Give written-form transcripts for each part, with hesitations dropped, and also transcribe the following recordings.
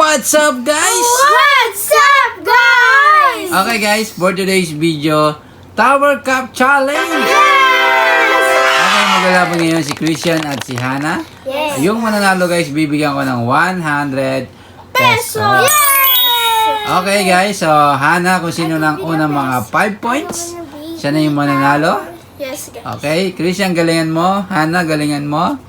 What's up, guys? What's up, guys? Okay, guys, for today's video, Tower Cup Challenge! Yes! Okay, maglalaban ngayon si Christian at si Hannah. Yes. Yung mananalo, guys, bibigyan ko ng 100 pesos. Yes! Okay, guys, so Hannah, kung sino ng unang mga 5 points, siya na yung mananalo. Yes, guys. Okay, Christian, galingan mo. Hannah, galingan mo.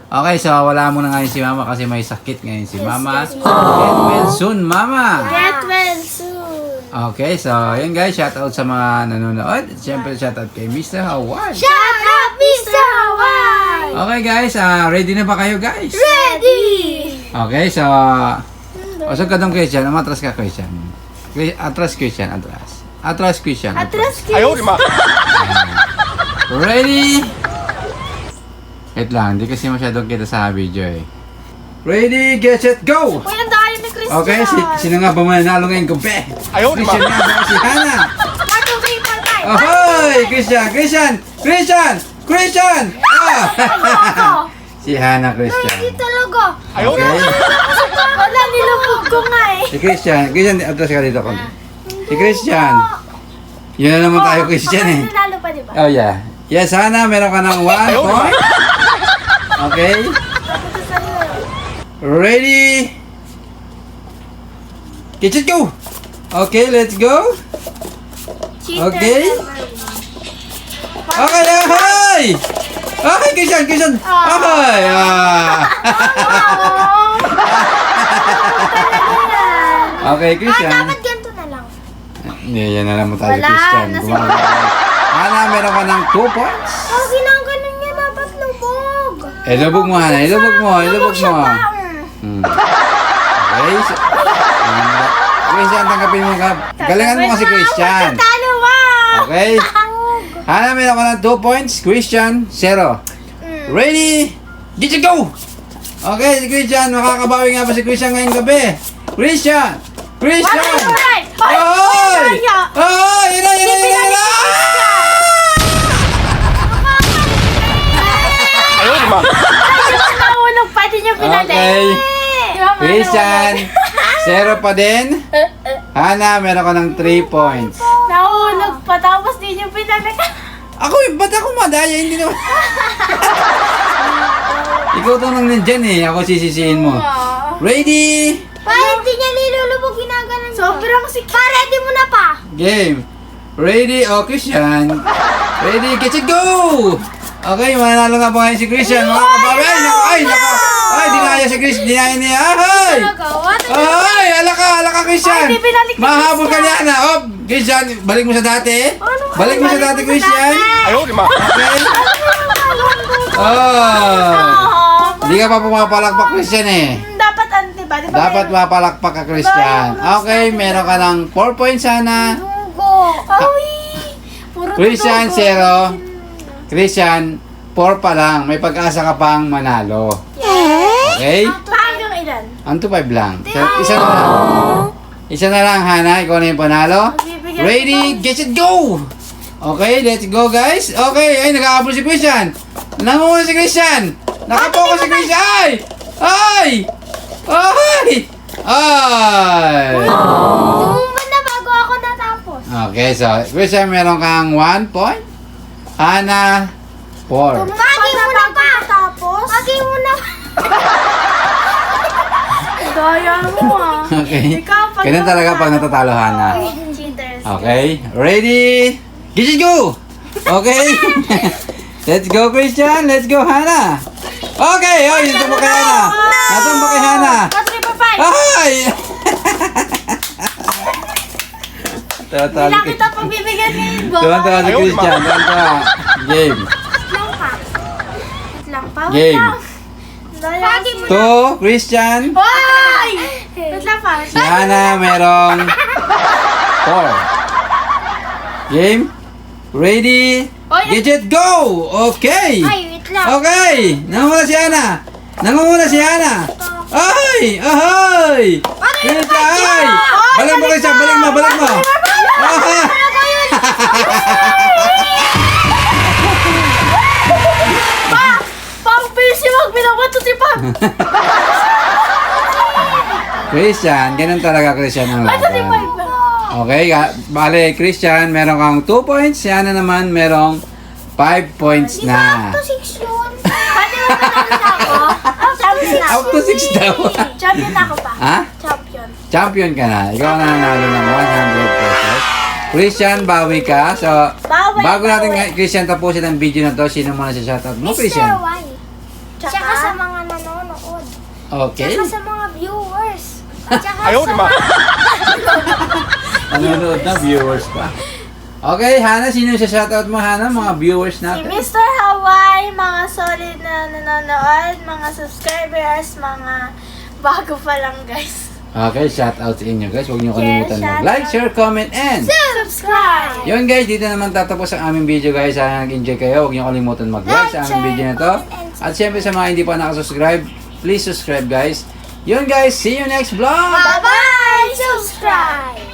Okay, so wala muna ngayon si Mama kasi may sakit ngayon si Mama. yes. Get well soon, Mama! Get well soon. Okay, so yun guys, shoutout sa mga nanonood. Siyempre, shoutout kay Mr. Howard. Shut up, Mr. Hawaii! Okay guys, ready na ba kayo guys? Ready! Okay, so usog ka dong Christian. Atras ka Christian. Atras Christian, atras. Atras Christian, Atras, atras. Ready? Wait lang, hindi kasi masyadong kita sa video eh. Ready, get set, go! Uy, ang tayo ni Christian. Okay, sino nga ba mananalo ngayong gabi? Christian nga ba si Hannah? Matugay pa tayo. Ahoy! Christian! Ah! Si Hannah Christian. Hindi talaga. Okay. Wala, nilubog ko nga eh. Si Christian, atras ka dito konti. Si Christian. Yun na naman tayo Christian eh. Nanalo pa, di ba? Oh yeah. Yes, Hannah, meron ka ng 1 point. Okay. Ready? Get it, go! Okay, let's go. Okay. Okay, ahoy! Okay, Christian! Ahoy! Okay, Christian. Dapat ganito na lang. Hindi, yan na naman tayo, Wala, Christian. nasa- Hannah, meron ka ng 2 points. Oh, ginaganon niya dapat lubog. Ilubog mo, Hannah. Ilubog mo. Okay. Christian, tanggapin mo ka. Galingan mo kasi, Christian. Talo mo! Okay. Hannah, meron ka ng 2 points. Christian, 0. Ready? Get it, go! Okay, si Christian. Makakabawi nga ba si Christian ngayong gabi? Christian! Hoy! Hoy! Hoy! Ina! Nahulog pa din yung pinali. Okay. Christian, 0 pa din. Hannah, meron ka ng 3 points. Nahulog pa tapos din yung pinali. Ba't ako madaya? Hindi naman. Ikaw to nang nandyan eh. Ako sisisihin mo. Ready? Parang hindi niya nilulubog ginaganon. Sobrang sikip. Ready mo na pa. Game. Ready? Oh, Christian. Ready? Get it, go! Okay, mananalo nga po ngayon si Christian. Ay, dinaya si Christian. Dinaya niya. Ay! Ay, alaka Christian. Ay, di binalik ni Mahabol ka Christian. niya na. Oh, Christian, balik mo sa dati. Balik mo sa dati, Christian. Okay. Oh. Hindi ka pa pumapalakpak, Christian eh. Dapat diba? Dapat mapalakpak ka, Christian. Okay, meron ka ng 4 points sana. Dugo. Ay! Puro Christian, dugo. 0. Christian, 4 pa lang. May pag-asa ka pang manalo. Okay? Hanggang ilan? Ang 2-5 lang. Isa na lang. Isa na lang, Hannah. Ikaw na yung panalo. Ready, get it, go! Okay, let's go, guys. Okay, ay, nag-aabol si Christian. Namumuna si Christian. Nakapokus si Christian. Ay! Ay! Ay! Ay! Tumumba na bago ako natapos. Okay, so, Christian, meron kang 1 point. Hannah, 4. Pagi mo na pa. Tapos? Pagi mo na. Daya mo ah. Okay. Ikaw, pag- Ganun talaga pag natatalo, Hannah. Cheaters. Okay, ready? Get it, go! Okay. Let's go, Christian. Let's go, Hannah. Okay, oh, natumba kay Hannah. Natumba kay Hannah. 3-5. Ay! Hindi kita pagbibigyan ngayon, boy. Tuwan-tuwa si Christian. Tuwan-tuwa. Game. Lang pa. Wait lang pa. Game. Pagi mo na. 2, Christian. Hoy! Wait lang pa. Si Hannah merong 4. Game. Ready? Get it, go! Okay. Ay, wait lang. Okay. Nangunguna si Hannah. Ay! Ahoy! Christian! Ay! Balik mo, Christian. Balik mo. Ah! Christian, Christian, ganun talaga Christian ang laban. Okay, bale Christian, meron kang 2 points. Si Hana naman, merong 5 points na. Up to 6 yun. Pwede mo na ako? Up to 6 daw. Champion ako pa. Ha? Champion. Champion ka na. Ikaw na nanalo ng 100 pesos. Christian, bawi ka. So, Bawi, bago natin bawi. Christian tapusin ang video na to, sino muna sa shoutout mo, Christian? Y. Tsaka sa mga nanonood. Okay. Tsaka sa mga viewers. Tsaka Ayaw, di ba? Nanonood na, viewers pa. Okay, Hana, sino sa shoutout mo, Hana? Mga viewers Si natin. Mr. Hawaii, mga solid na nanonood, mga subscribers, mga bago pa lang guys. Okay, shoutout sa inyo guys. Huwag niyo kalimutan Yes, mag-like, share, comment, and Subscribe! yun guys, dito naman tatapos ang aming video guys. Sana nag-enjoy kayo. Huwag niyo kalimutan mag-like sa aming video na to. At syempre sa mga hindi pa nakasubscribe, please subscribe guys. Yun guys, see you next vlog! Bye-bye! Subscribe!